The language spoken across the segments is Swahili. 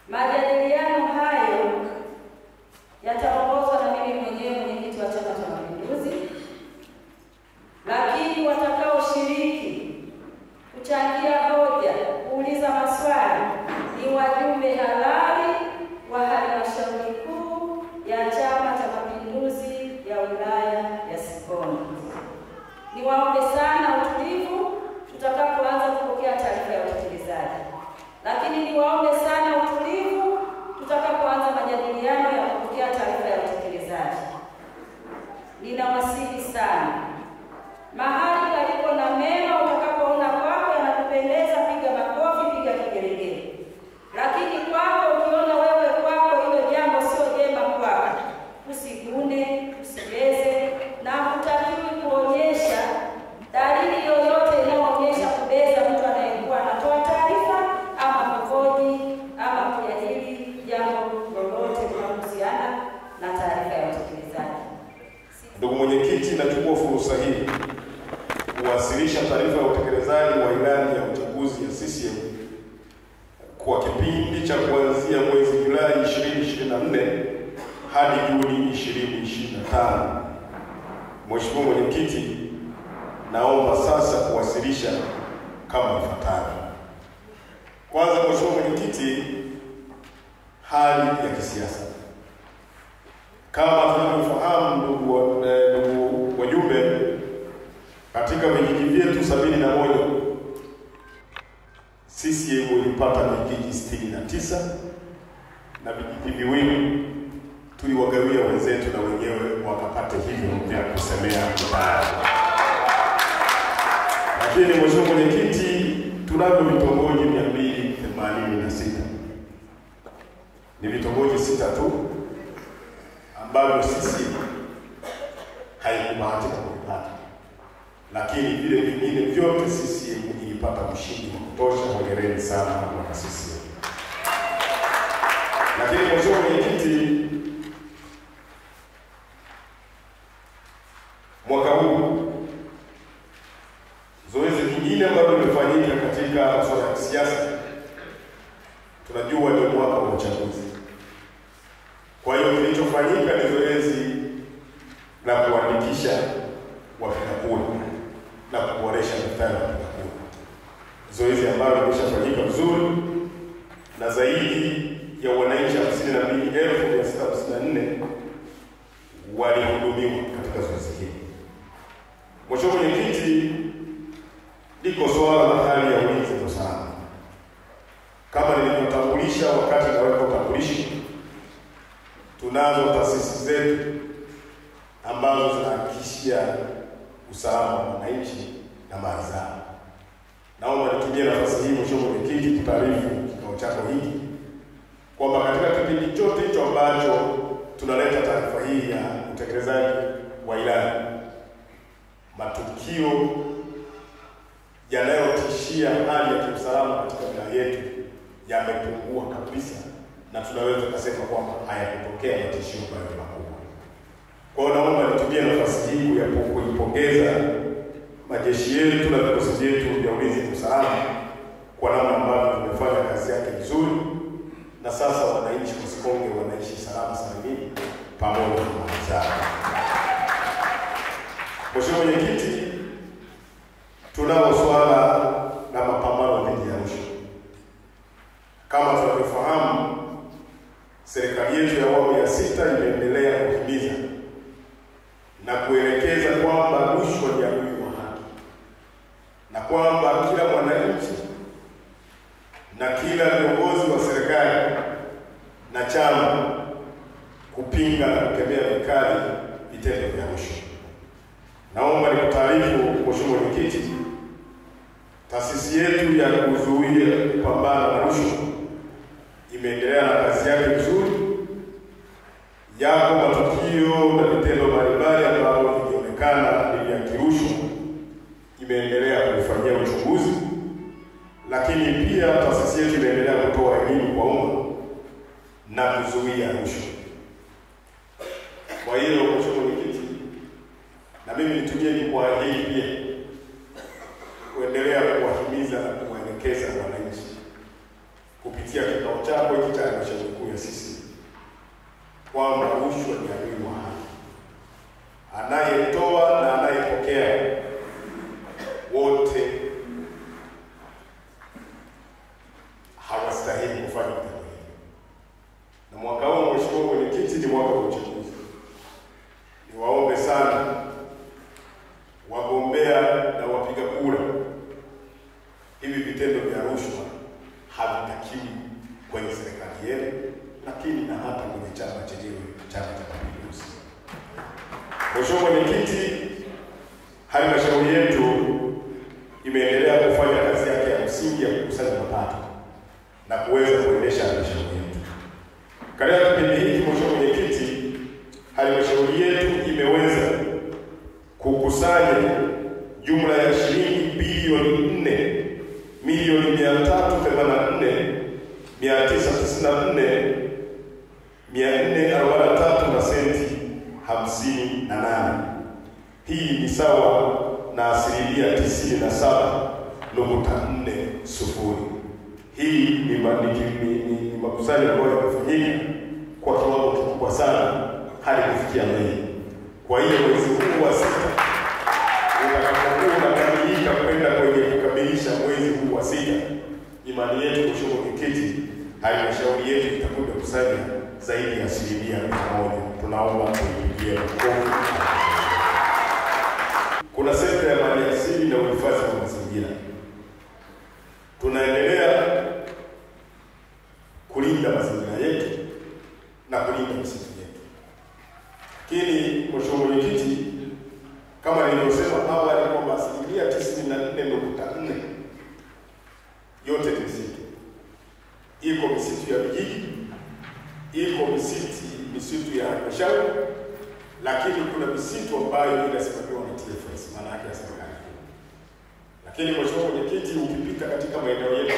Majadiliano hayo yataongozwa na mimi mwenyewe, mwenyekiti wa Chama cha Mapinduzi, lakini watakaoshiriki kuchangia hoja, kuuliza maswali ni wajumbe halali wa halmashauri kuu ya Chama cha Mapinduzi ya wilaya ya Sikonge. Niwaombe sana utulivu tutakapoanza kupokea taarifa ya utekelezaji, lakini niwaombe sana utulivu tutakapoanza majadiliano ya kupokea taarifa ya utekelezaji. Ninawasihi sana, mahali palipo na mema, utakapoona kwako yanakupendeza, piga makofi, piga kigelegele. Lakini kwako ukiona wewe kwako hilo jambo sio jema kwako, usigune, usibeze, na hutakiwi kuonyesha dalili yoyote inayoonyesha kubeza mtu anayekuwa anatoa taarifa ama kuhoji ama kujadili jambo lolote linalohusiana na taarifa ya utekelezaji. Ndugu mwenyekiti, nachukua fursa hii kuwasilisha taarifa ya utekelezaji wa ilani ya uchaguzi ya CCM kwa kipindi cha kuanzia mwezi Julai 2024 hadi Juni 2025. Mheshimiwa mwenyekiti, naomba sasa kuwasilisha kama ifuatavyo. Kwanza, Mheshimiwa mwenyekiti, hali ya kisiasa. Kama tunavyofahamu ndugu wajumbe, katika vijiji vyetu 71 CCM ilipata vijiji 69 na vijiji viwili tuliwagawia wenzetu na wenyewe wakapata hivyo vya kusemea vibaya. Lakini Mheshimiwa mwenyekiti, tunavyo vitongoji 286. Ni vitongoji 6 tu ambavyo sisi haikubahatika kupata, lakini vile vingine vyote sisi ilipata mshindi wa kutosha. Hongereni sana kwa sisi. Lakini Mheshimiwa mwenyekiti, mwaka huu zoezi lingine ambalo limefanyika katika masuala ya kisiasa, tunajua ni mwaka wa uchaguzi. Kwa hiyo kilichofanyika ni zoezi la kuandikisha wapiga kura na kuboresha daftari la wapiga kura, zoezi ambalo limeshafanyika vizuri na zaidi ya wananchi 52,654 walihudumiwa katika zoezi hili. Mheshimiwa mwenyekiti, liko swala la hali ya ulinzi na usalama. Kama nilivyotambulisha wakati naweka utambulishi, tunazo taasisi zetu ambazo zinahakikishia usalama wa wananchi na mali zao. Naomba nitumie nafasi hii Mheshimiwa mwenyekiti kutaarifu kikao chako hiki kwamba katika kipindi chote hicho ambacho tunaleta taarifa hii ya utekelezaji wa ilani, matukio yanayotishia hali ya kiusalama katika wilaya yetu yamepungua kabisa, na tunaweza kusema kwamba hayakutokea matishio makubwa. Kwa hiyo naomba nitumie nafasi hii kuipongeza majeshi yetu na vikosi vyetu vya ulinzi na usalama kwa namna ambavyo tumefanya kazi yake vizuri, na sasa wananchi wa Sikonge wanaishi salama salimini pamoja na mali zao. Mheshimiwa mwenyekiti, tunao swala la mapambano dhidi ya rushwa. Kama tunavyofahamu, serikali yetu ya awamu ya 6 imeendelea kuhimiza na kuelekeza kwamba rushwa ni adui wa haki, na kwamba kila mwananchi na kila viongozi wa serikali na chama kupinga na kukemea vikali vitendo vya rushwa. Naomba nikutaarifu Mheshimiwa mwenyekiti, taasisi yetu ya kuzuia kupambana na rushwa imeendelea na kazi yake vizuri. Yako matukio na vitendo mbalimbali ambavyo vinaonekana ni vya kirushwa, imeendelea kufanyia uchunguzi, lakini pia taasisi yetu imeendelea kutoa elimu kwa umma na kuzuia rushwa. Kwa hiyo Mheshimiwa mwenyekiti, na mimi nitumie jukwaa hili pia kuendelea kuwahimiza na kuwaelekeza wananchi kupitia kikao chako hiki cha halmashauri kuu ya CCM kwamba rushwa ni adui wa haki. Anayetoa na anayepokea wote hawastahili kufanya kitendo hiki. Na mwaka huu, Mheshimiwa Mwenyekiti, ni mwaka wa uchaguzi. Niwaombe sana wagombea na wapiga kura, hivi vitendo vya rushwa havitakiwi kwenye serikali yenu, lakini na hata kwenye chama chenyewe, Chama cha Mapinduzi. Mheshimiwa Mwenyekiti, halmashauri yetu imeendelea kufanya kazi yake ya msingi ya kukusanya mapato na kuweza kuendesha halmashauri yetu. Katika kipindi hiki, Mheshimiwa Mwenyekiti, halmashauri yetu imeweza kukusanya jumla ya shilingi bilioni 4,384,994,443 na senti 58. Hii ni sawa na asilimia 97.40. Hii ni makusanyo ambayo yamefanyika kwa kiwango kikubwa sana hadi kufikia Mei. Kwa hiyo mwezi huu wa 6 utakapokuwa unakamilika kwenda kwenye kukamilisha mwezi huu wa 6, imani yetu, Mheshimiwa Mwenyekiti, halmashauri yetu itakwenda kusanya zaidi ya asilimia 100. Tunaomba tuipigie makofi. Kuna sekta ya maliasili na uhifadhi wa mazingira. Tunaendelea kulinda mazingira yetu na kulinda misitu yetu. Lakini Mheshimiwa Mwenyekiti, kama nilivyosema awali kwamba asilimia 94.4 yote ni misitu. Iko misitu ya vijiji, iko misitu ya halmashauri, lakini kuna misitu ambayo inasimamiwa na TFS, maana yake ya serikali. Lakini Mheshimiwa Mwenyekiti, ukipita katika maeneo yetu,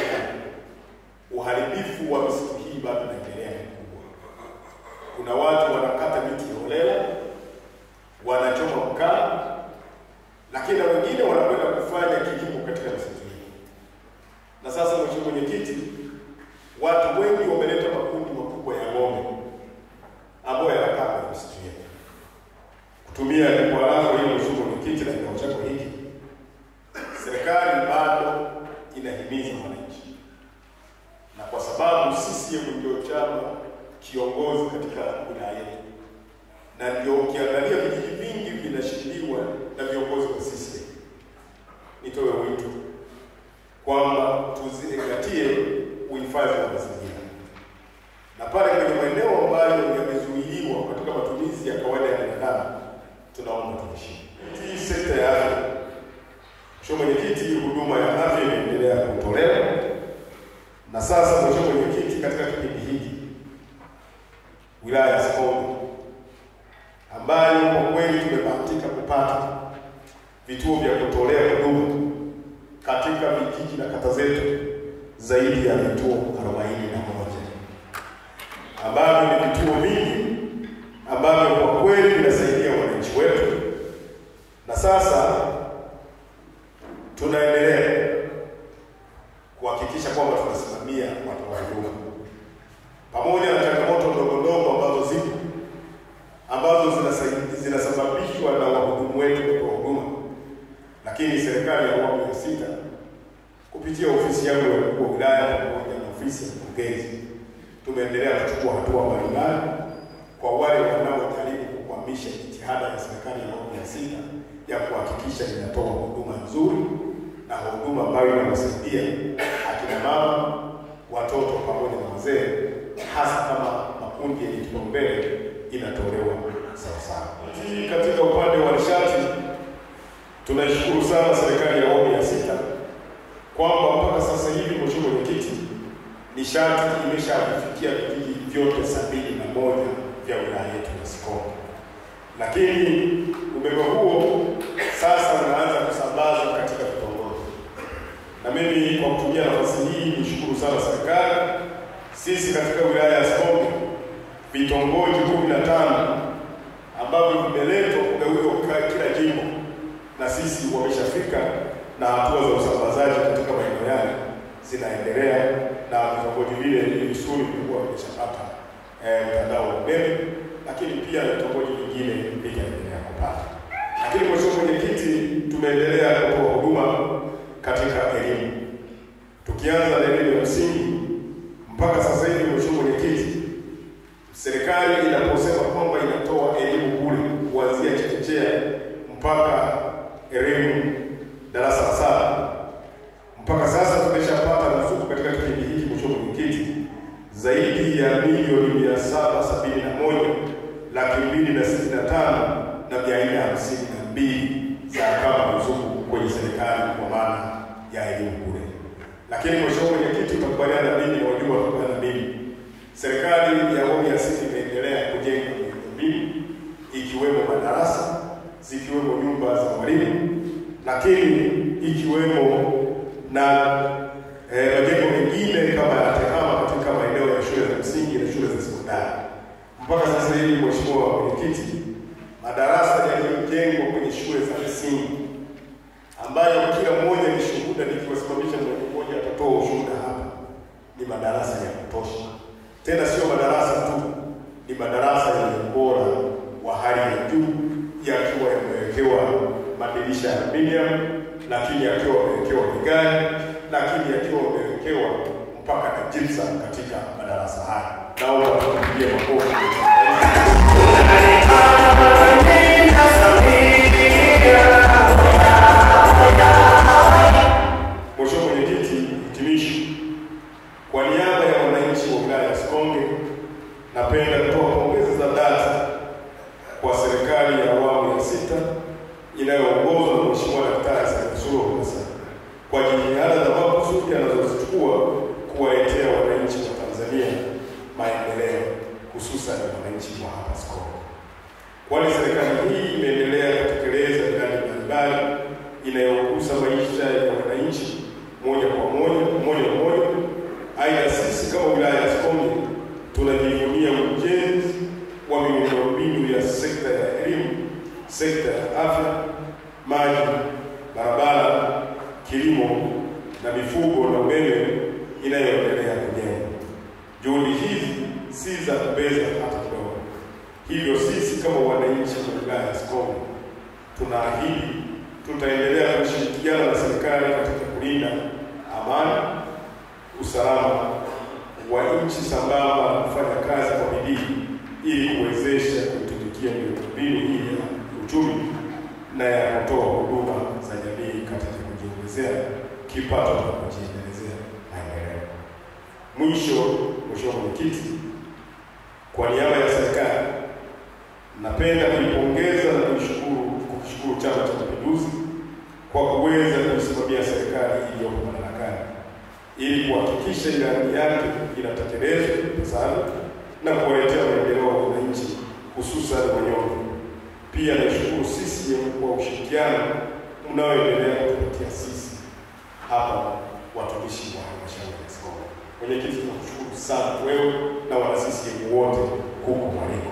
uharibifu wa misitu hii bado unaendelea mkubwa. Kuna watu wanakata miti holela, wanachoma mkaa, lakini na wengine wanakwenda kufanya kilimo katika misitu hii. Na sasa, Mheshimiwa Mwenyekiti, watu wengi wameleta makundi makubwa ya ng'ombe ambayo yanakaa kwenye misitu yetu. Kutumia jukwaa lako hili, Mheshimiwa Mwenyekiti, na kikao chako hiki, serikali bado inahimiza wananchi, na kwa sababu CCM ndio chama kiongozi katika wilaya yetu, na ndio ukiangalia vijiji vingi vinashikiliwa na viongozi wa CCM, nitoe wito kwamba tuzingatie uhifadhi wa mazingira, na pale kwenye maeneo ambayo yamezuiliwa katika matumizi ya kawaida ya binadamu, tunaomba tuheshimu. Hii sekta ya afya, Mheshimiwa Mwenyekiti, huduma ya afya inaendelea kutolewa, na sasa, Mheshimiwa Mwenyekiti, katika kipindi hiki wilaya ya Songwe, ambayo kwa kweli tumebahatika kupata vituo vya kutolea huduma katika vijiji na kata zetu zaidi ya vituo 41, ambavyo ni vituo vingi ambavyo kwa kweli vinasaidia wananchi wetu. Na sasa tunaendelea kuhakikisha kwamba tunasimamia watoa huduma, pamoja na changamoto ndogo ndogo ambazo zipo, ambazo zinasababishwa na wahudumu wetu kwa huduma. Lakini serikali ya awamu ya 6 kupitia ofisi yangu ya mkuu wa wilaya pamoja na ofisi ya mkurugenzi, tumeendelea kuchukua hatua mbalimbali kwa wale wanaojaribu kukwamisha jitihada ya serikali ya awamu ya 6 ya kuhakikisha inatoa huduma nzuri na huduma ambayo inawasaidia akina mama, watoto pamoja na wazee, hasa kama makundi yenye kipaumbele inatolewa sawa sawa. Katika upande wa nishati, tunashukuru sana serikali ya awamu ya 6 kwamba mpaka sasa hivi, Mheshimiwa Mwenyekiti, nishati imeshafikia vijiji vyote 71 vya wilaya yetu ya Songwe. Lakini umeme huo sasa unaanza kusambazwa katika vitongoji. Na mimi kwa kutumia nafasi hii nishukuru sana serikali. Sisi katika wilaya ya Songwe vitongoji 15 ambavyo vimeletwa kugawiwa kila jimbo, na sisi wameshafika, na hatua za usambazaji katika maeneo yale zinaendelea na vitongoji vile vizuri vilikuwa vimeshapata mtandao wa umeme, lakini pia vitongoji vingine vikaendelea kupata. Lakini Mheshimiwa Mwenyekiti, tumeendelea kutoa huduma katika elimu. Tukianza na elimu ya msingi, mpaka sasa hivi Mheshimiwa Mwenyekiti, serikali inaposema kwamba inatoa elimu bure kuanzia chekechea mpaka elimu darasa la 7, mpaka sasa tumeshapata ruzuku katika kipindi hiki Mheshimiwa Mwenyekiti zaidi ya milioni 772,265,452 za kama ruzuku kwenye serikali kwa maana ya elimu bure. Lakini Mheshimiwa Mwenyekiti, utakubaliana na mimi na wajua utakubaliana na mimi, serikali ya awamu ya 6 imeendelea kujenga miundombinu ikiwemo madarasa, zikiwemo nyumba za walimu, lakini ikiwemo na majengo mengine kama ya tehama katika maeneo ya shule za msingi na shule za sekondari. Mpaka sasa hivi Mheshimiwa Mwenyekiti, madarasa yaliyojengwa kwenye shule za msingi ambayo kila mmoja ni shuhuda, nikiwasimamisha mmoja atatoa ushuhuda hapa, ni madarasa ya kutosha. Tena sio madarasa tu, ni madarasa yenye ubora wa hali ya juu, yakiwa yamewekewa madirisha ya aluminium, lakini yakiwa yamewekewa vigae, lakini yakiwa yamewekewa mpaka na gypsum katika madarasa haya. Naomba tupigie makofi. Mheshimiwa Mwenyekiti, hitimisho. Kwa niaba ya wananchi wa wilaya ya Sikonge, napenda kutoa pongezi za dhati kwa serikali ya awamu ya 6 inayoongozwa na Mheshimiwa Daktari Samia Suluhu Hassan kwa jitihada za makusudi anazozichukua kuwaletea wananchi wa Tanzania maendeleo, hususan wananchi wa hapa Sikonge. Kwani serikali hii imeendelea kutekeleza miradi mbalimbali inayogusa maisha ya wananchi moja kwa moja. Aidha, sisi kama wilaya ya Sikonge tunajivunia ujenzi wa miundombinu ya sekta ya elimu, sekta ya afya, maji, barabara, kilimo na mifugo na umeme inayoendelea kujengwa. Juhudi hizi si za kubeza hata kidogo. Hivyo sisi kama wananchi wa wilaya ya Sikonge tunaahidi tutaendelea kushirikiana na serikali katika kulinda amani, usalama wa nchi sambamba na kufanya kazi kwa bidii ili kuwezesha kutumikia miundombinu hii ya uchumi na ya kutoa huduma za jamii katika kujiongezea kipato na kujiendelezea maendeleo. Mwisho, Mheshimiwa Mwenyekiti, kwa niaba ya serikali napenda kuipongeza na kushukuru Chama cha Mapinduzi kwa kuweza kusimamia serikali iliyoko madarakani ili kuhakikisha ilani yake inatekelezwa ipasavyo na kuwaletea maendeleo wa wananchi, hususan wanyonge. Pia naishukuru CCM kwa ushirikiano unaoendelea kutupatia sisi hapa watumishi wa halmashauri ya Sikonge. Mwenyekiti, tunakushukuru sana wewe na wana CCM wote huko mwaliko.